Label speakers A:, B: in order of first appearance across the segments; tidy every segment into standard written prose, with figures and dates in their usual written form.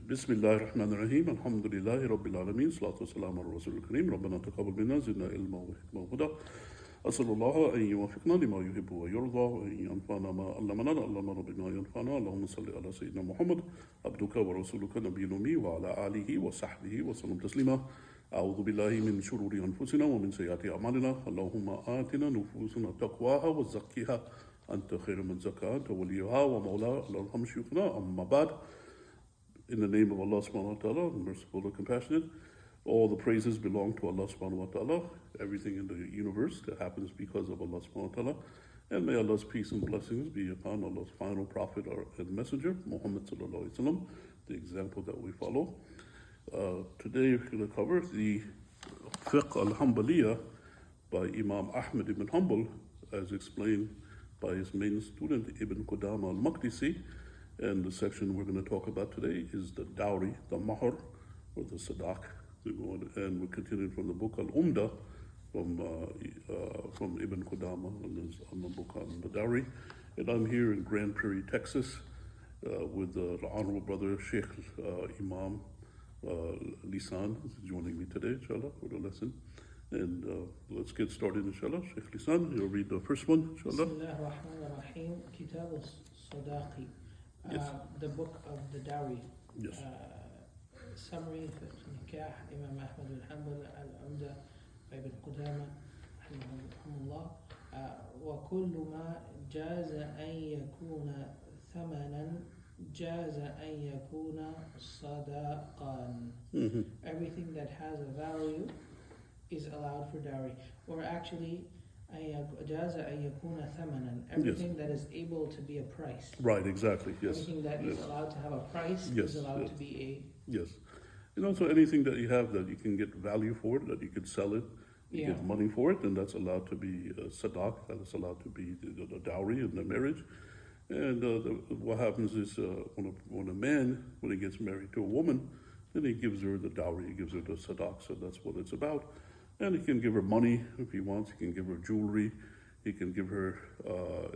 A: بسم الله الرحمن الرحيم الحمد لله رب العالمين الصلاة والسلام على الرسول الكريم ربنا تقبل منا زدنا علما وحكمة وهدى أسأل الله أن يوفقنا لما يحب ويرضى وأن ينفعنا ما علمنا بما ينفعنا اللهم صل على سيدنا محمد عبدك ورسولك نبي الأمي وعلى آله وصحبه وسلم تسليما أعوذ بالله من شرور أنفسنا ومن سيئات أعمالنا اللهم آتنا نفوسنا تقواها وزكيها أنت خير من زكاها أنت وليها ومولاها اللهم شيخنا أما بعد. In the name of Allah subhanahu wa ta'ala, the merciful and compassionate, all the praises belong to Allah subhanahu wa ta'ala. Everything in the universe that happens because of Allah subhanahu wa ta'ala. And may Allah's peace and blessings be upon Allah's final prophet and messenger, Muhammad sallallahu alayhi wa sallam, the example that we follow. Today we're going to cover the Fiqh al-Hanbaliyah by Imam Ahmad ibn Hanbal, as explained by his main student Ibn Qudama al-Maqdisi. And the section we're going to talk about today is the Dowry, the Mahr, or the sadaq. And we're continuing from the book Al-Umda from Ibn Qudama on the book on the Dowry. And I'm here in Grand Prairie, Texas, with the honorable brother Sheikh Imam Lisan, who's joining me today, inshallah, for the lesson. And let's get started, inshallah. Sheikh Lisan, you'll read the first one, inshallah.
B: Bismillah ar-Rahman ar-Rahim, Kitab al-Sadaqi.
A: Yes.
B: The book of the Dowry.
A: Yes.
B: Summary of Nikah, Imam Ahmad bin Hanbal, Al-Umda, Ibn Qudama, Rahimahullah. وكل ما جاز أن يكون ثمنا جاز أن يكون صداقا. Everything that has a value is allowed for dowry. Or actually, جاز أن يكون ثمنا. Everything that is able to be a price.
A: Right, exactly, yes.
B: Everything that is allowed to have a price is allowed to be a...
A: Yes. And also anything that you have that you can get value for it, that you could sell it, you get money for it, then that's allowed to be sadaq, that is allowed to be the dowry in the marriage. And what happens is when a man, when he gets married to a woman, then he gives her the dowry, he gives her the sadaq, so that's what it's about. And he can give her money if he wants, he can give her jewelry, he can give her,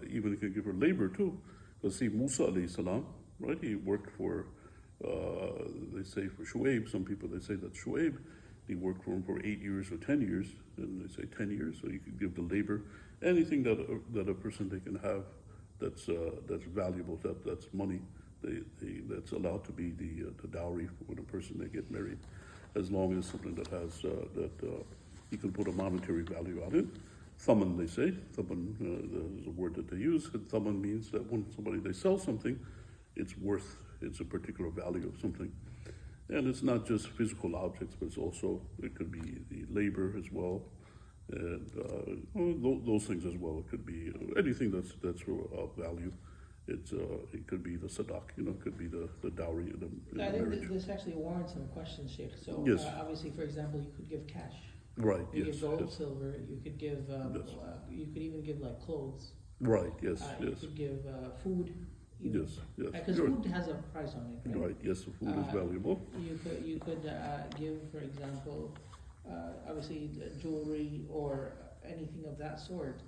A: even he can give her labor too. Because see, Musa alayhi salam, right, he worked for, they say for Shu'aib, some people they say that Shu'aib, he worked for him for 8 years or 10 years, and they say 10 years, so you could give the labor, anything that a person they can have that's valuable, that's money, that's allowed to be the dowry when a person they get married, as long as something that has, you can put a monetary value on it. Thaman, they say. Thaman is a word that they use. And thaman means that when they sell something, it's a particular value of something. And it's not just physical objects, but it could be the labor as well, and those things as well. It could be anything that's of value. It could be the sadaq, it could be the dowry in the marriage.
B: I think this actually warrants some questions, Sheikh. So
A: yes.
B: Obviously, for example, you could give cash.
A: Right.
B: You
A: Yes.
B: give gold,
A: yes.
B: silver. You could give. You could even give like clothes.
A: Right. Yes.
B: You
A: yes.
B: could give food. Even.
A: Yes. Yes.
B: Because food has a price on it. Right.
A: Right. Yes. The food is valuable.
B: You could give, for example, obviously jewelry or anything of that sort.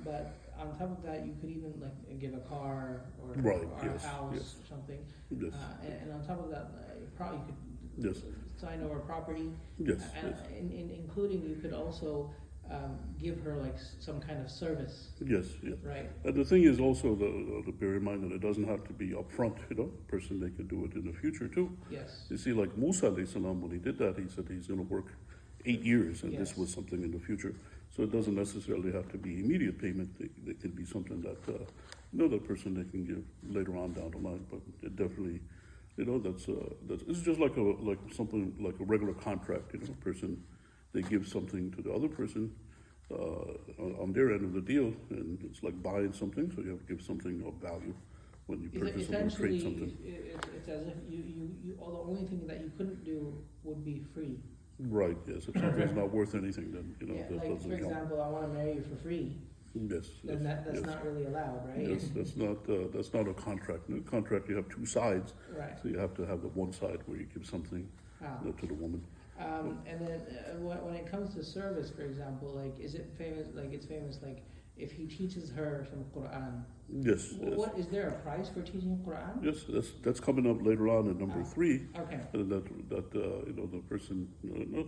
B: But on top of that, you could even like give a car or a house or something.
A: Yes.
B: And on top of that, you could sign over property.
A: Yes.
B: Including, you could also give her like some kind of service.
A: Yes. Yes.
B: Right.
A: And the thing is also to bear in mind that it doesn't have to be upfront. Person they could do it in the future too.
B: Yes.
A: You see, like Musa alayhi salam, when he did that, he said he's going to work 8 years, and this was something in the future. So it doesn't necessarily have to be immediate payment. It could be something that that person they can give later on down the line. But it definitely, that's it's just like something like a regular contract. A person they give something to the other person on their end of the deal, and it's like buying something. So you have to give something of value when you purchase something or trade something.
B: It's as if the only thing that you couldn't do would be free.
A: Right. Yes. If something's not worth anything, then that
B: like
A: doesn't
B: for
A: count.
B: example, I want to marry you for free.
A: Yes.
B: Then that's not really allowed, right?
A: Yes. That's not a contract. In a contract, you have two sides.
B: Right.
A: So you have to have the one side where you give something to the woman.
B: And then when it comes to service, for example, like is it famous? Like it's famous, like if he teaches her some Quran,
A: Yes.
B: what is there a price for teaching Quran?
A: Yes, that's coming up later on in number 3.
B: Okay.
A: That the person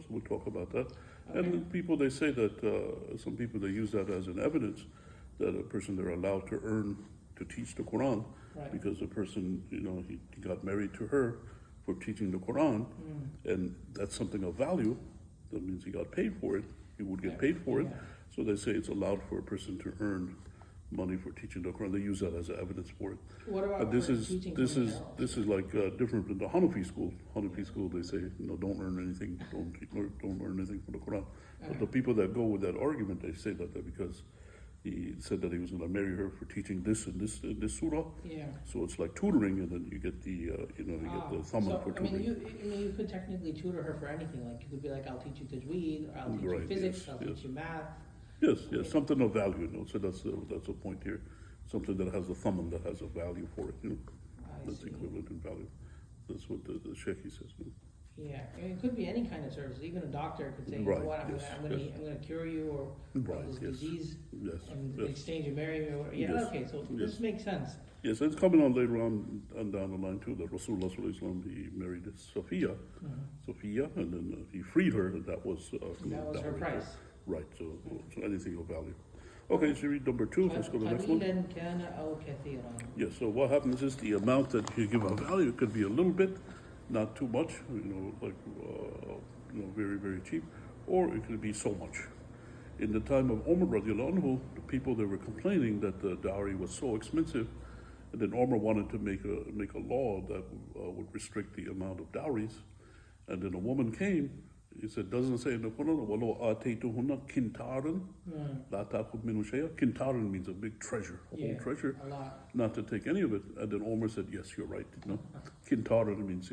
A: we'll talk about that.
B: Okay.
A: And people, they say that some people, they use that as an evidence that a person, they're allowed to earn to teach the Quran,
B: Right.
A: because the person, he got married to her for teaching the Quran, and that's something of value. That means he got paid for it. He would get paid for it.
B: Yeah.
A: So they say it's allowed for a person to earn money for teaching the Quran. They use that as evidence for it.
B: What about
A: This
B: for
A: is
B: teaching
A: this is
B: something else?
A: this is like different than the Hanafi school. Hanafi school, they say don't earn anything, don't earn anything from the Quran. But the people that go with that argument, they say that because he said that he was going to marry her for teaching this and this surah.
B: Yeah.
A: So it's like tutoring, and then you get the you get the thumb
B: So,
A: for
B: I mean,
A: tutoring.
B: you could technically tutor her for anything. Like you could be like, I'll teach you tajweed, or I'll teach you
A: Right,
B: physics,
A: yes,
B: I'll
A: yes.
B: teach you math.
A: Yes, something of value. So that's the point here. Something that has a thumb, that has a value for it.
B: I
A: That's
B: see.
A: equivalent in value. That's what the Sheikh says.
B: Yeah, I mean, it could be any kind of service. Even a doctor could say, you
A: Right,
B: know what,
A: yes,
B: I'm gonna cure you or
A: Right,
B: this
A: yes.
B: disease,
A: Yes,
B: and in
A: yes.
B: exchange you marry me. Or, yeah,
A: Yes,
B: okay, so
A: yes.
B: this makes sense.
A: Yes, it's coming on later on and down the line too, that Rasulullah sallallahu alaihi wasallam, he married Sophia, and then he freed her, and that was
B: That was her
A: dowry.
B: price.
A: Right, so anything of value. Okay, so read number 2. Let's go to the next one.
B: قليلا كان أو كثيرا.
A: Yes, so what happens is the amount that you give a value could be a little bit, not too much, very, very cheap, or it could be so much. In the time of Umar radiallahu anhu, the people, they were complaining that the dowry was so expensive, and then Umar wanted to make a law that would restrict the amount of dowries. And then a woman came. He said, doesn't say in the Quran, وَلَوْ آتَيْتُهُنَّ كِنْتَارًا لَا تَأْخُذْ مِنْهُ شَيْئًا. Kintaran means a big treasure, a whole treasure,
B: A lot.
A: not to take any of it. And then Omar said, yes, you're right. Kintaran means,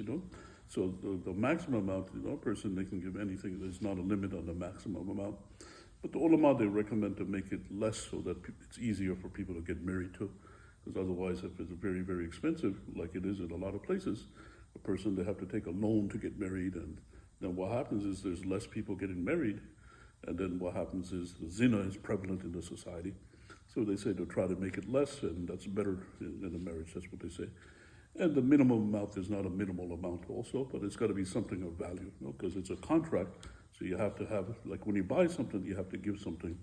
A: so the maximum amount, a person, they can give anything. There's not a limit on the maximum amount. But the ulama, they recommend to make it less so that it's easier for people to get married to. Because otherwise, if it's very, very expensive, like it is in a lot of places, a person, they have to take a loan to get married, and then what happens is there's less people getting married, and then what happens is the zina is prevalent in the society. So they say to try to make it less, and that's better in a marriage, that's what they say. And the minimum amount, there's not a minimal amount also, but it's got to be something of value, because it's a contract, so you have to have, like when you buy something, you have to give something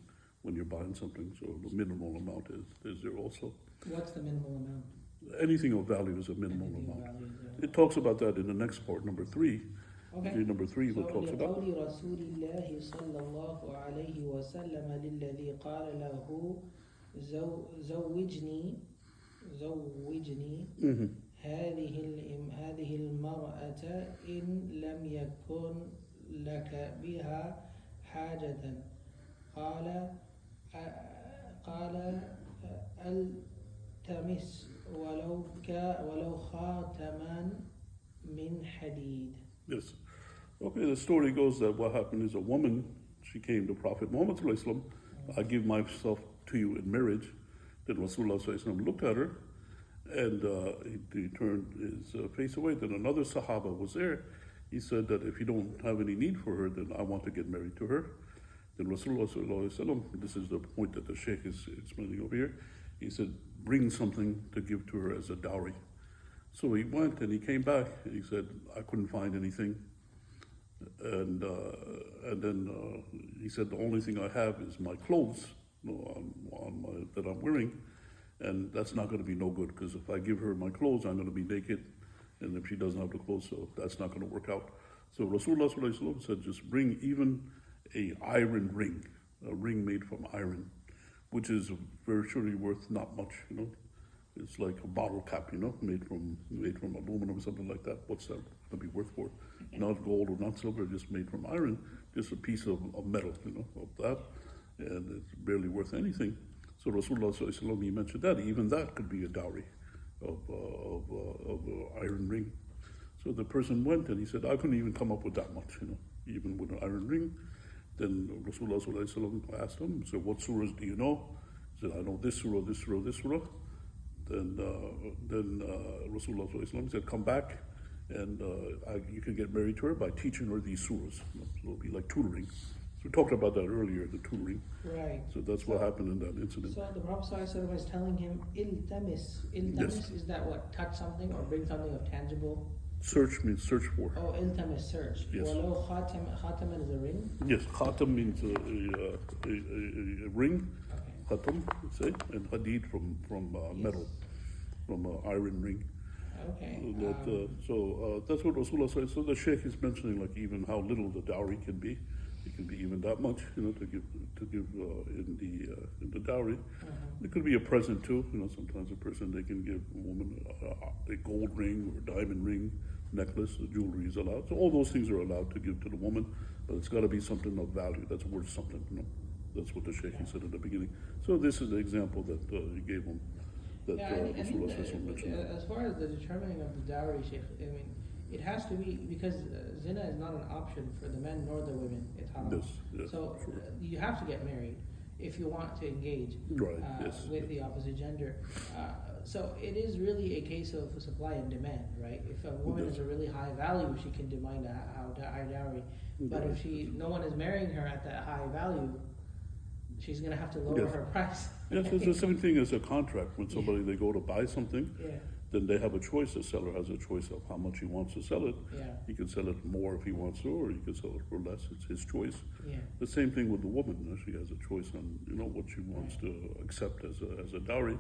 A: when you're buying something, so the minimal amount is there also.
B: What's the minimal amount?
A: Anything of value is a minimal
B: Anything of
A: amount.
B: value is
A: It talks about that in the next part, number 3.
B: Okay.
A: Number 3, what talks about?
B: لقول رسول الله صلى الله عليه وسلم للذي قال له زوجني هذه المرأة إن لم يكن لك بها حاجة قال التمس ولو خاتما من حديد.
A: Yes. Okay, the story goes that what happened is a woman, she came to Prophet Muhammad sallallahu alaihi wasallam, I give myself to you in marriage. Then Rasulullah sallallahu alaihi wasallam looked at her, and he turned his face away. Then another Sahaba was there. He said that if you don't have any need for her, then I want to get married to her. Then Rasulullah sallallahu alaihi wasallam, this is the point that the Sheikh is explaining over here, he said, bring something to give to her as a dowry. So he went and he came back and he said, I couldn't find anything. And then he said, the only thing I have is my clothes that I'm wearing, and that's not going to be no good, because if I give her my clothes, I'm going to be naked, and if she doesn't have the clothes, so that's not going to work out. So Rasulullah sallallahu alaihi wasallam said, just bring even a iron ring, a ring made from iron, which is virtually worth not much, It's like a bottle cap, made from aluminum or something like that. What's that going to be worth for? Not gold or not silver, just made from iron, just a piece of metal, of that, and it's barely worth anything. So Rasulullah sallallahu alaihi wasallam, he mentioned that even that could be a dowry of an iron ring. So the person went and he said, I couldn't even come up with that much, even with an iron ring. Then Rasulullah sallallahu alaihi wasallam asked him, so what surahs do you know? He said, I know this surah, this surah, this surah. Then Rasulullah sallallahu alaihi wasallam said, come back and you can get married to her by teaching her these surahs. So it'll be like tutoring. we talked about that earlier, the two ring.
B: Right.
A: So that's what happened in that incident.
B: So the Prophet ﷺ was telling him, iltamis. Iltamis,
A: Yes.
B: is that what? Touch something or bring something of tangible?
A: Search means search for.
B: Oh, iltamis, search.
A: Yes.
B: Walau khataman is a ring?
A: Yes, khatam means a ring,
B: Okay.
A: khatam, say, and hadid from metal, from iron ring.
B: Okay.
A: So that's what Rasulullah said. So the Sheikh is mentioning like even how little the dowry can be. It can be even that much, to give in the dowry. It could be a present too. Sometimes a person they can give a woman a gold ring or a diamond ring, necklace, jewelry is allowed. So all those things are allowed to give to the woman, but it's got to be something of value that's worth something. That's what the Sheikh said at the beginning. So this is the example that he gave him. That
B: I think
A: Rasulullah mentioned.
B: as far as the determining of the dowry, Sheikh, it has to be, because zina is not an option for the men nor the women. It's haram.
A: Yes,
B: So
A: sure.
B: you have to get married if you want to engage
A: Right, yes.
B: with the opposite gender. So it is really a case of supply and demand, right? If a woman is a really high value, she can demand a high dowry. But if no one is marrying her at that high value, she's going to have to lower her price.
A: Yes, it's the same thing as a contract. When somebody they go to buy something, then they have a choice. The seller has a choice of how much he wants to sell it. He can sell it more if he wants to, or he can sell it for less. It's his choice. The same thing with the woman. She has a choice on what she wants to accept as a dowry.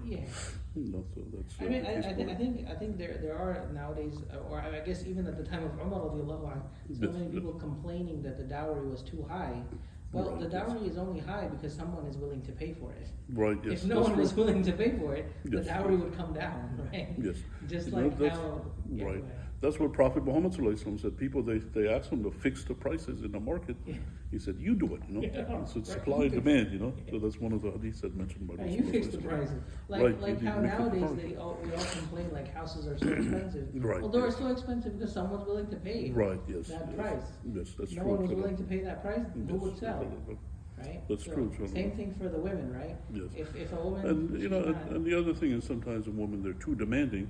A: So that's.
B: I think there are nowadays, or I guess even at the time of Umar radiallahu anhu, so many people complaining that the dowry was too high. Well, the dowry is only high because someone is willing to pay for it.
A: Right, yes.
B: If no one was willing to pay for it, the dowry would come down, right?
A: Yes.
B: Just like how...
A: Right. That's what Prophet Muhammad said. People, they asked him to fix the prices in the market. He said, you do it, So it's supply and demand, So that's one of the hadiths that mentioned by
B: you fix the prices. Like how nowadays we all complain like houses are so expensive.
A: Right.
B: Well, they're so expensive because someone's willing to pay that price.
A: Yes, that's true.
B: No one was willing to pay that price, who would sell? Right?
A: That's true.
B: Same thing for the women, right?
A: Yes.
B: If a woman...
A: And the other thing is sometimes a woman, they're too demanding.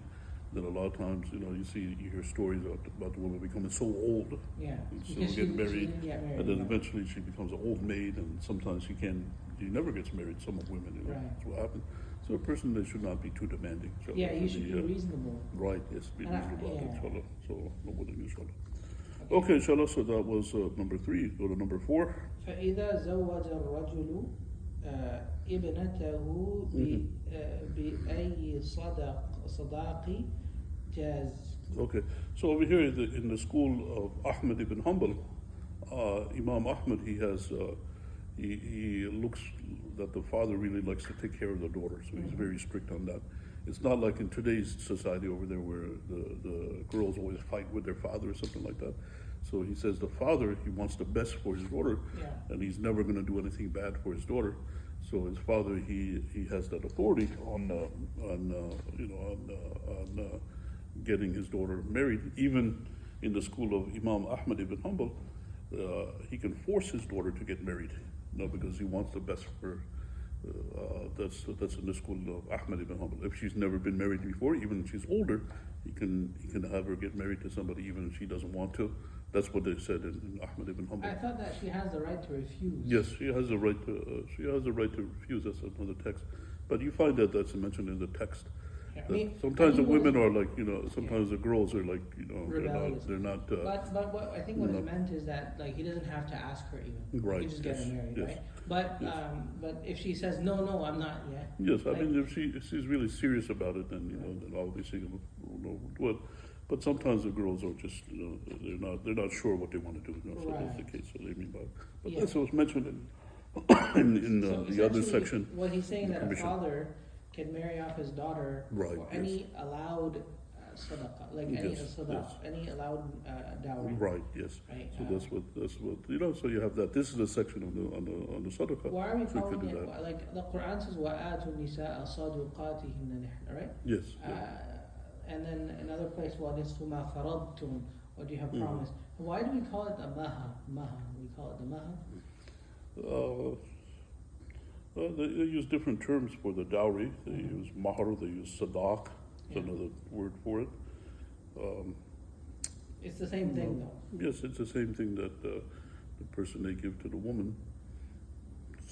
A: Then a lot of times, you hear stories about the woman becoming so old, and so getting married, and then eventually she becomes an old maid, and sometimes she never gets married. Some women, that's what happens. So a person, they should not be too demanding.
B: You should be reasonable.
A: Right, yes, be reasonable. Inshallah. So, inshallah. Okay, inshallah. So that was number 3. Go to number 4.
B: فإذا زوج الرجل ابنته بأي صداق جاز.
A: Okay, so over here in the school of Ahmad ibn Hanbal, Imam Ahmad, he has he looks that the father really likes to take care of the daughter, so he's very strict on that. It's not like in today's society over there where the girls always fight with their father or something like that. So he says the father, he wants the best for his daughter, and he's never going to do anything bad for his daughter. So his father, he has that authority on getting his daughter married. Even in the school of Imam Ahmad ibn Hanbal, he can force his daughter to get married, because he wants the best for her. That's in the school of Ahmad ibn Hanbal. If she's never been married before, even if she's older, he can have her get married to somebody even if she doesn't want to. That's what they said in Ahmad ibn Hanbal.
B: I thought that she has the right to refuse.
A: Yes, she has the right to. She has the right to refuse. That's another text, but you find that's mentioned in the text. Sometimes the women are like, sometimes the girls are like,
B: rebellious.
A: they're not.
B: But what I think what is meant is that he doesn't have to ask her even.
A: Right.
B: He can just get her married, right? But but if she says no, I'm not yet.
A: Yes, I mean if she's really serious about it, then then obviously do it. But sometimes the girls are just they're not sure what they want to do. So that's the case. So they mean by. But that's what's mentioned in the other section.
B: What he's saying that a father can marry off his daughter for any allowed sadaqah, any allowed dowry.
A: Right. Yes. Right. So that's what So you have that. This is the section on the sadaqah.
B: Why are we calling it like the Quran says وَآتُوا النِّسَاءَ صَدُقَاتِهِنَّ right?
A: Yes.
B: And then another place وَنِصْفُ مَا فَرَضْتُمْ, what you have promised. Why do we call it the mahr? We call it the mahr.
A: They use different terms for the dowry. They use mahr, they use sadaq. That's another word for it.
B: It's the same thing, though.
A: Yes, it's the same thing that the person they give to the woman.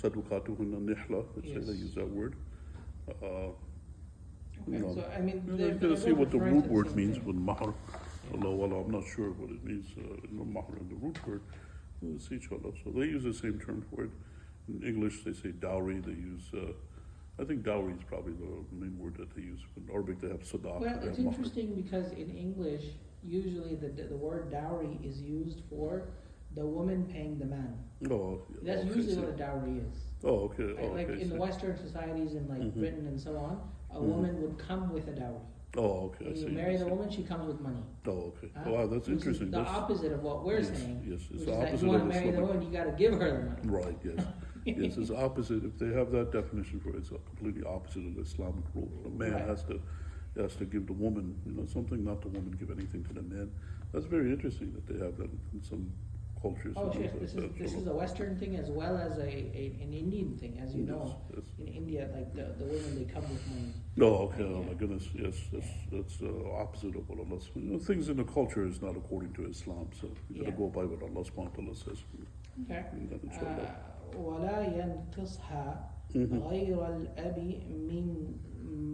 A: Sadaqatuhunna nihla, they use that word.
B: Okay, so I mean,
A: you gotta see what the root word means with mahr. Although I'm not sure what it means, mahr and the root word. Let's see, inshallah. So they use the same term for it. In English, they say dowry. They use, I think dowry is probably the main word that they use. In Arabic, they have sadaq.
B: Well, it's interesting because in English, usually the word dowry is used for the woman paying the man.
A: Oh,
B: That's usually what a dowry is.
A: Oh, okay.
B: Like in the Western societies in like Britain and so on, a woman would come with a dowry.
A: Oh, okay.
B: When you marry the woman, she comes with money.
A: Oh, okay. Wow, that's interesting.
B: The opposite of what we're saying.
A: Yes, it's
B: which
A: the
B: is that
A: opposite
B: you want
A: of
B: to marry the woman, you got to give her the money.
A: Right. Yes. Yes, it's opposite. If they have that definition for it, it's completely opposite of the Islamic rule. The man has to give the woman, something, not the woman give anything to the man. That's very interesting that they have that in some cultures.
B: Oh, sure. This is a Western thing as well as an Indian thing, as you know.
A: Yes.
B: In India, like the women, they come with money.
A: Oh, okay. Oh, my goodness. Yes, that's opposite of what Allah. Things in the culture is not according to Islam, so you got to go by what Allah subhanahu wa ta'ala says.
B: Okay. ولا ينقصها غير الأب من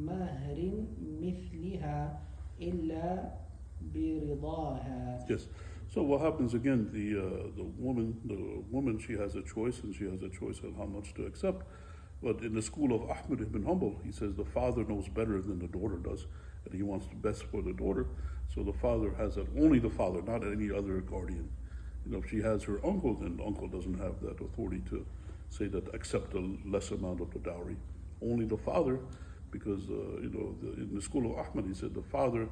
B: مهر مثلها إلا برضاها.
A: Yes. So what happens again? The woman, she has a choice, and she has a choice on how much to accept. But in the school of Ahmad ibn Hanbal, he says the father knows better than the daughter does, and he wants the best for the daughter. So the father has that. Only the father, not any other guardian. If she has her uncle, then the uncle doesn't have that authority to say that accept a less amount of the dowry. Only the father, because in the school of Ahmad, he said the father,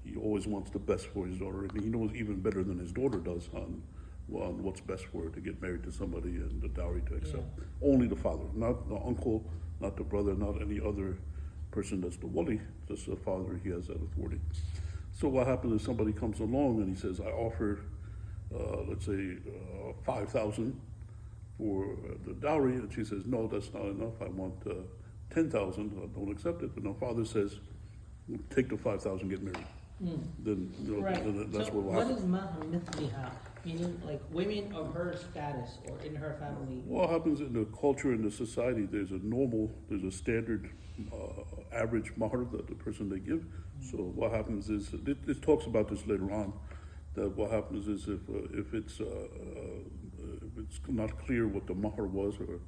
A: he always wants the best for his daughter, and he knows even better than his daughter does on what's best for her to get married to somebody and the dowry to accept. Yeah. Only the father, not the uncle, not the brother, not any other person that's the wali, just the father, he has that authority. So what happens if somebody comes along and he says, I offer, let's say, 5,000 for the dowry, and she says, no, that's not enough, I want 10,000, I don't accept it. And the father says, take the 5,000, get married. Then that's what will happen.
B: What is mahr mithliha? Meaning, like women of her status or in her family.
A: What happens in the culture, in the society? There's a standard average mahr that the person they give. So what happens is, it talks about this later on, that what happens is if it's not clear what the mahr was, or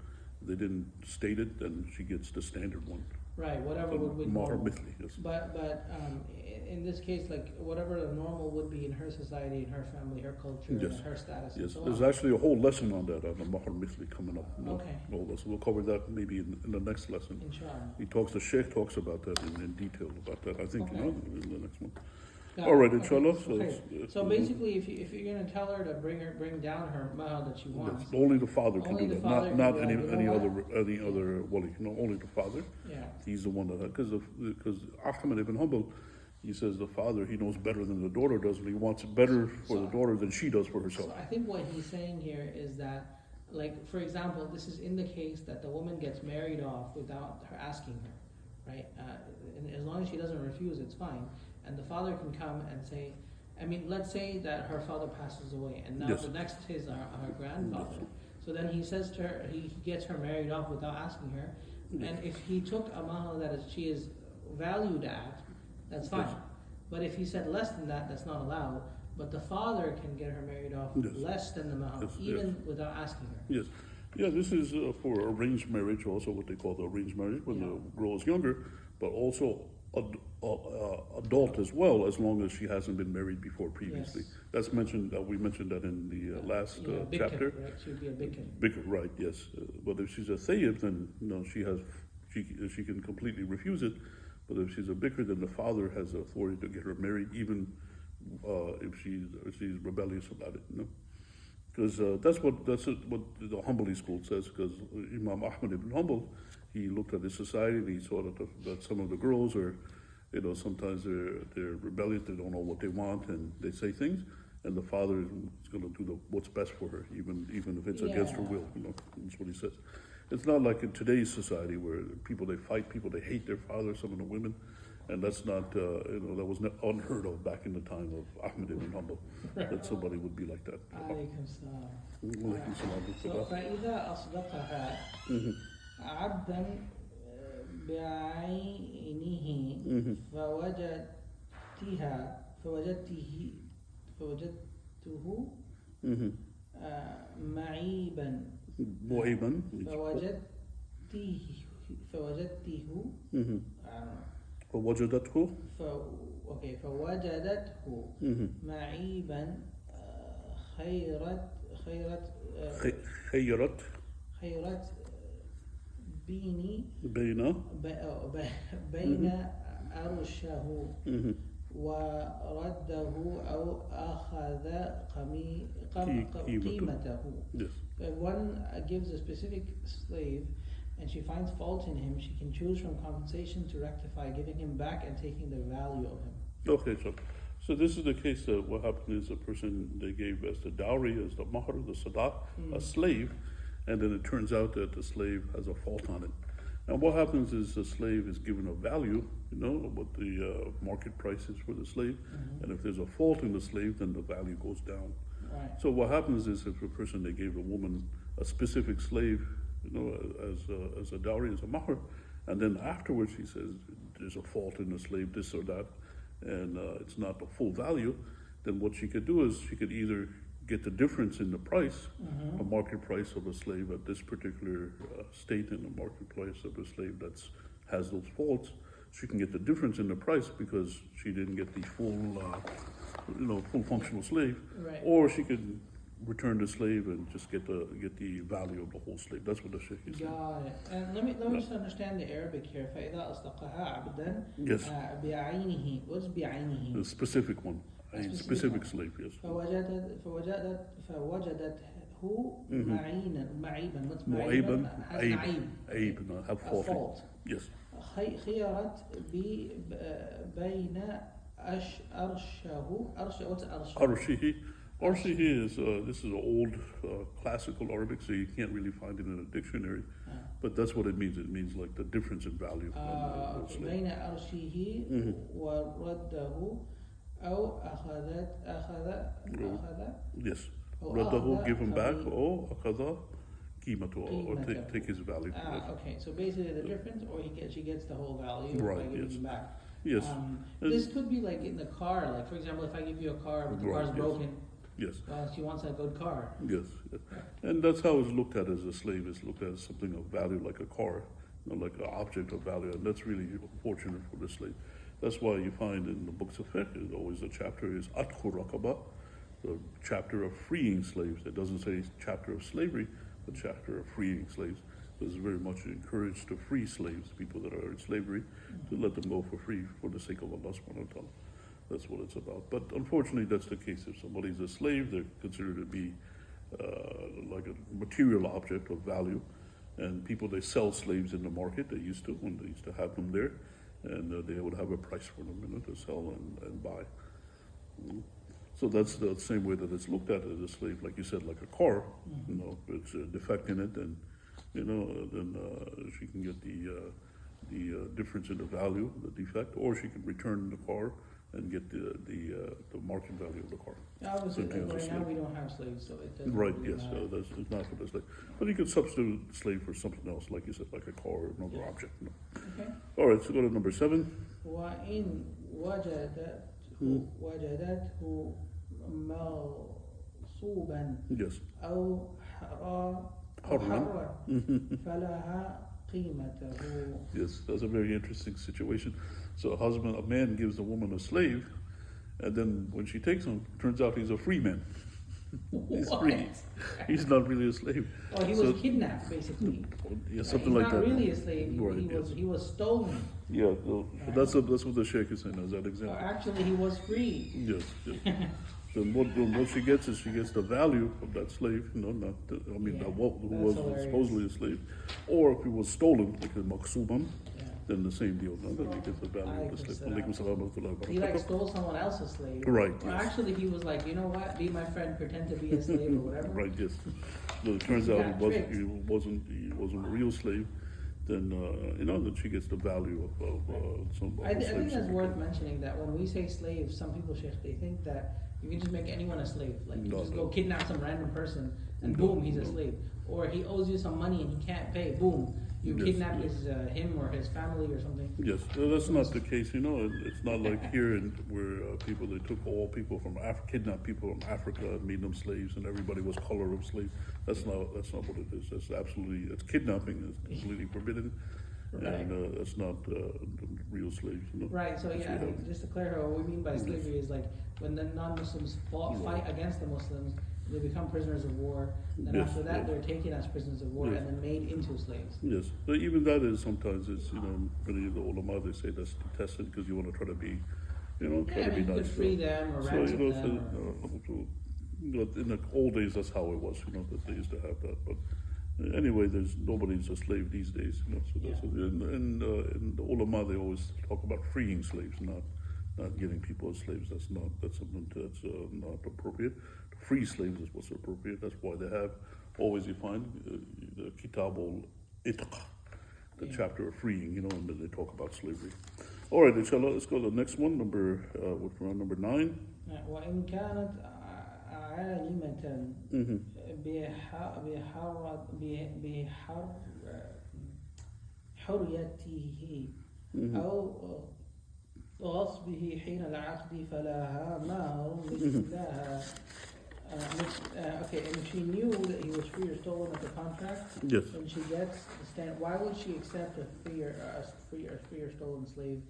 A: they didn't state it, then she gets the standard one.
B: Right, whatever would be
A: Mahr
B: normal.
A: mithli, yes.
B: But in this case, like whatever the normal would be in her society, in her family, her culture,
A: Yes.
B: and her status.
A: Yes,
B: and so
A: there's
B: on.
A: actually a whole lesson on that, on the Mahr mithli coming up.
B: Okay.
A: We'll cover that maybe in the next lesson.
B: Inshallah.
A: The Sheikh talks about that in detail about that, I think,
B: Okay.
A: in the next one.
B: Yeah,
A: All right, inshallah.
B: Okay. So basically, if you're going to tell her to bring down her mahr that she wants,
A: only the father can
B: Only
A: do
B: the
A: that,
B: father
A: not
B: can do that.
A: any
B: You know
A: other wali. Only the father.
B: yeah.
A: He's the one that, because Ahmad ibn Hanbal, he says the father, he knows better than the daughter does, and he wants better for the daughter than she does for herself.
B: So I think what he's saying here is that, like, for example, this is in the case that the woman gets married off without her asking her, right? And as long as she doesn't refuse, it's fine. And the father can come and say, let's say that her father passes away, and now the next is her grandfather.
A: Yes.
B: So then he says to her, he gets her married off without asking her. And if he took a mahr that she is valued at, that's fine.
A: Yes.
B: But if he said less than that, that's not allowed. But the father can get her married off less than the mahr, even without asking her.
A: Yes. Yeah, this is for arranged marriage, also what they call the arranged marriage, when the girl is younger, but also adult as well, as long as she hasn't been married before previously.
B: Yes.
A: That's mentioned. We mentioned that in the last
B: bikr,
A: chapter.
B: right? She would be a bikr.
A: Bikr, right? Yes. But if she's a thayyib, then she can completely refuse it. But if she's a bikr, then the father has the authority to get her married, even if she's rebellious about it. Because that's what the Hanbali school says. Because Imam Ahmad ibn Hanbal, he looked at his society and he saw that some of the girls are, sometimes they're rebellious, they don't know what they want, and they say things, and the father is going to do what's best for her, even if it's against her will. That's what he says. It's not like in today's society where they fight, they hate their father. Some of the women, And that's not, that was unheard of back in the time of Ahmad ibn Hanbal, that somebody would be like that.
B: عليكم السلام.
A: Walaikum salam.
B: So فإذا أصدقها عبدا بعينه فوجدته معيبا
A: معيبا.
B: فوجدته
A: فوجدته.
B: فوجدته معيبا خيرت بين أرشه ورده أو أخذ قيمته.
A: Yes.
B: If one gives a specific slave and she finds fault in him, she can choose from compensation to rectify giving him back and taking the value of him.
A: Okay, so this is the case that what happened is a person they gave as the dowry, as the Mahr, the sadaq, a slave, and then it turns out that the slave has a fault on it. And what happens is the slave is given a value, what the market price is for the slave, and if there's a fault in the slave, then the value goes down.
B: Right.
A: So what happens is if a person, they gave a woman a specific slave, as a dowry, as a mahr, and then afterwards she says there's a fault in the slave, this or that, and it's not the full value, then what she could do is she could either get the difference in the price, the market price of a slave at this particular state, in the market price of a slave that has those faults. She can get the difference in the price because she didn't get the full functional slave,
B: right.
A: Or she could return the slave and just get the value of the whole slave. That's what the sheikh is saying.
B: Got it. And let me just understand the Arabic here. فإذا أصدقها عبدا
A: Yes.
B: بعينه. What's بعينه?
A: The specific one. A specific slave, yes.
B: فوجدته معيبا. What's
A: معيبا.
B: عيب.
A: Have fault. Yes.
B: خيرت بين أرشه. What's أرشه?
A: Arshihi is, this is an old classical Arabic, so you can't really find it in a dictionary. But that's what it means. It means like the difference in value.
B: بين أرشه ورده أو أخذ.
A: Yes. رده, give him back, or أخذ قيمته, or take his value.
B: Okay, so basically the difference, or she gets the whole value by giving him back.
A: Yes.
B: This could be like in the car, like for example, if I give you a car, but the car's broken.
A: Yes.
B: Well, she wants a good car.
A: Yes. And that's how it's looked at as a slave. It's looked at as something of value, like a car, like an object of value. And that's really fortunate for the slave. That's why you find in the books of fiqh, always the chapter is Atqu Raqaba, the chapter of freeing slaves. It doesn't say chapter of slavery, but chapter of freeing slaves. It's very much encouraged to free slaves, people that are in slavery, to let them go for free for the sake of Allah subhanahu wa ta'ala. That's what it's about. But unfortunately, that's the case. If somebody's a slave, they're considered to be like a material object of value. And people, they sell slaves in the market. They used to, when they used to have them there. And they would have a price for them, to sell and buy. So that's the same way that it's looked at as a slave, like you said, like a car. It's a defect in it, and then she can get the difference in the value, the defect, or she can return the car and get the market value of the car.
B: Obviously, right now we don't have slaves, so it doesn't.
A: Right.
B: Really
A: Yes.
B: matter.
A: That's not for the slave, but you could substitute slave for something else, like you said, like a car or another object.
B: Okay.
A: All right. So go to number 7.
B: وإن وجدته مغصوبا
A: Yes.
B: أو حرا فلها قيمته.
A: Yes, that's a very interesting situation. So a man gives the woman a slave, and then when she takes him, turns out he's a free man. He's free. He's not really a slave.
B: Oh, he was kidnapped, basically.
A: Yeah, something like that.
B: He's not really a slave.
A: Right,
B: He was stolen.
A: Yeah, so that's what the sheikh is saying as that example.
B: Actually, he was free.
A: Yes. Then what she gets is she gets the value of that slave, who was supposedly a slave, or if he was stolen, like a maksuban, then the same deal. No? Then he gets the value of the slave.
B: He stole someone else's slave.
A: Right.
B: Well,
A: yes.
B: Actually, he was like, you know what? Be my friend, pretend to be a slave or whatever.
A: Right. Yes. So it turns out he wasn't a real slave. then then she gets the value of some.
B: I think that's worth mentioning that when we say slave, some people, Sheikh, they think that you can just make anyone a slave. Like you just go kidnap some random person and boom, he's a slave. Or he owes you some money and he can't pay, boom, you kidnap him or his family or something.
A: Yes, that's not the case. It's not like here where they took all people from kidnapped people from Africa and made them slaves, and everybody was color of slave. That's not what it is. It's kidnapping is completely forbidden,
B: Right.
A: and that's not real slaves.
B: Right. So just to clarify, what we mean by slavery is like when the non-Muslims fight against the Muslims, they become prisoners of war. Then after that, they're taken as prisoners of war and then made into slaves.
A: Yes, but even that is sometimes many of the ulama, they say that's detested because you want to try to be, try to be nice.
B: You free them or ransom them.
A: In the old days, that's how it was. That they used to have that. But anyway, nobody's a slave these days. So that's in the ulama, they always talk about freeing slaves, not getting people as slaves. That's something that's not appropriate. Free slaves is what's appropriate. That's why they have always, you find the Kitab al-Itq, the chapter of freeing, and then they talk about slavery. All right, inshallah, let's go to the next one, number 9.
B: وإن كانت عالمة بحريته أو غصبه حين العقد فلها مهر مثلها. Okay, and if she knew that he was free or stolen at the contract,
A: yes,
B: then she gets the stand. Why would she accept a free or stolen slave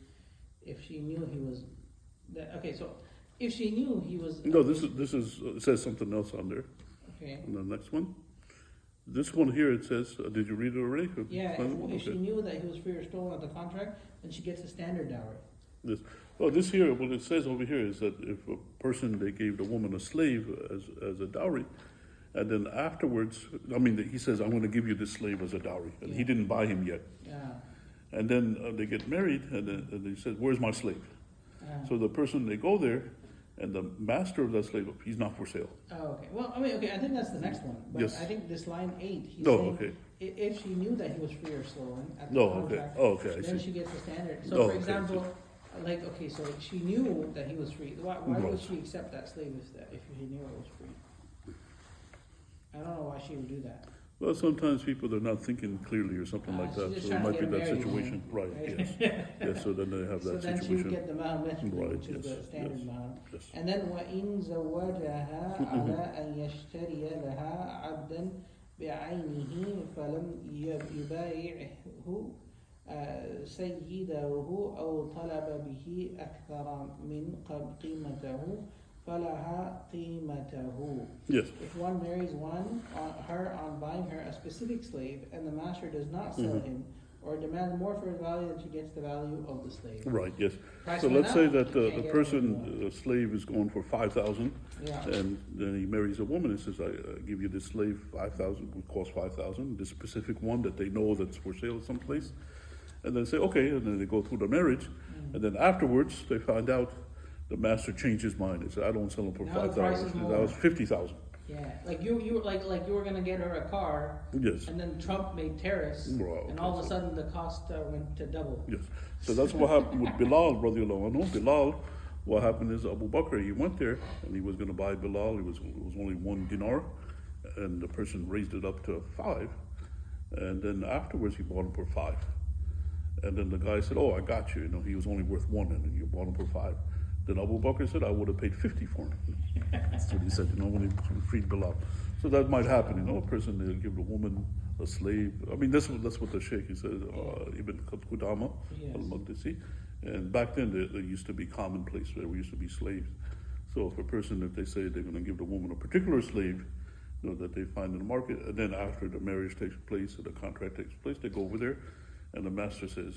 B: if she knew he was? Okay, so if she knew he was.
A: No, this is it says something else on there.
B: Okay.
A: And the next one. This one here, it says, did you read it already?
B: Yeah, if she knew that he was free or stolen at the contract, then she gets a standard dowry.
A: Yes. Well, this here, what it says over here is that if a person, they gave the woman a slave as a dowry, and then afterwards, he says, I'm going to give you this slave as a dowry, and he didn't buy him yet.
B: Yeah.
A: And then they get married, and he says, where's my slave? So the person, they go there, and the master of that slave, he's not for sale.
B: Oh, okay. Well, I think that's the next one. But
A: yes.
B: I think this line 8, he's saying if she knew that he was free or stolen at the contract, then she gets the standard. So, for example, so she knew that he was free. Why would she accept that slave if she knew it was free? I don't know why she would do that.
A: Well, sometimes people are not thinking clearly or something like that, so it might be that situation. Right, yes. Yes, so then they have that situation.
B: So then she would get the Mahr, which is the standard Mahr.
A: Yes.
B: And then وَإِن زَوَّجَهَا عَلَىٰ أَن يَشْتَرِيَ لَهَا عَبْدًا بِعَيْنِهِ فَلَمْ يُبَايِعْهُ سيده أو طلب به أكثر من قيمته فلها قيمته.
A: Yes.
B: If one marries her on buying her a specific slave and the master does not sell him or demand more for his value, then she gets the value of the slave.
A: Right, yes.
B: Price
A: so let's say that the
B: slave
A: is going for 5,000, and then he marries a woman and says, I give you this slave 5,000, would cost 5,000, this specific one that they know that's for sale someplace. And then say, okay, and then they go through the marriage, and then afterwards they find out the master changed his mind. He said, I don't sell them for 5,000. That was 50,000.
B: Yeah, like you were gonna get her a car.
A: Yes.
B: And then Trump made tariffs, and all of a sudden the cost went to double.
A: Yes. So that's what happened with Bilal, radiallahu anhu. Bilal, what happened is Abu Bakr, he went there and he was going to buy Bilal. It was only 1 dinar, and the person raised it up to 5, and then afterwards he bought him for 5. And then the guy said, oh, I got you. He was only worth 1, and you bought him for 5. Then Abu Bakr said, I would have paid 50 for him. That's what he said, when he freed Bilal. So that might happen, a person, they'll give a woman a slave. That's what the Sheikh, he said, Ibn Qudama, al-Maqdisi. And back then, there used to be commonplace, there used to be slaves. So if a person, if they say they're going to give the woman a particular slave, that they find in the market, and then after the marriage takes place, or the contract takes place, they go over there, and the master says,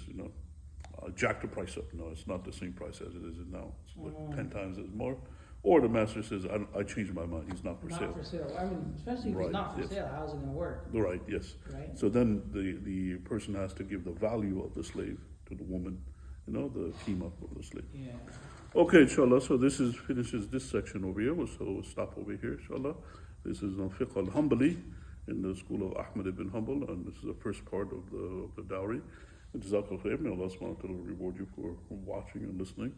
A: jack the price up. No, it's not the same price as it is now. It's like 10 times as more. Or the master says, I changed my mind. He's not for sale.
B: Not for sale. Especially if he's not for sale, how's it going to work?
A: Right, yes. Right. So then the person has to give the value of the slave to the woman, the qima of the slave.
B: Yeah.
A: Okay, inshallah. So this finishes this section over here. So we'll stop over here, inshallah. This is on Fiqh al-Hanbali. in the school of Ahmad ibn Hanbal, and this is the first part of the dowry. Jazakallah khair. May Allah subhanahu wa ta'ala reward you for watching and listening.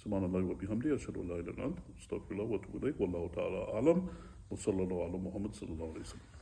A: Subhanallah wa bihamdi, ashhadu an la ilaha illa anta, astaghfirullah wa atubu ilayh, wallahu ta'ala alam, wa sallallahu ala Muhammad sallallahu alayhi wa sallam.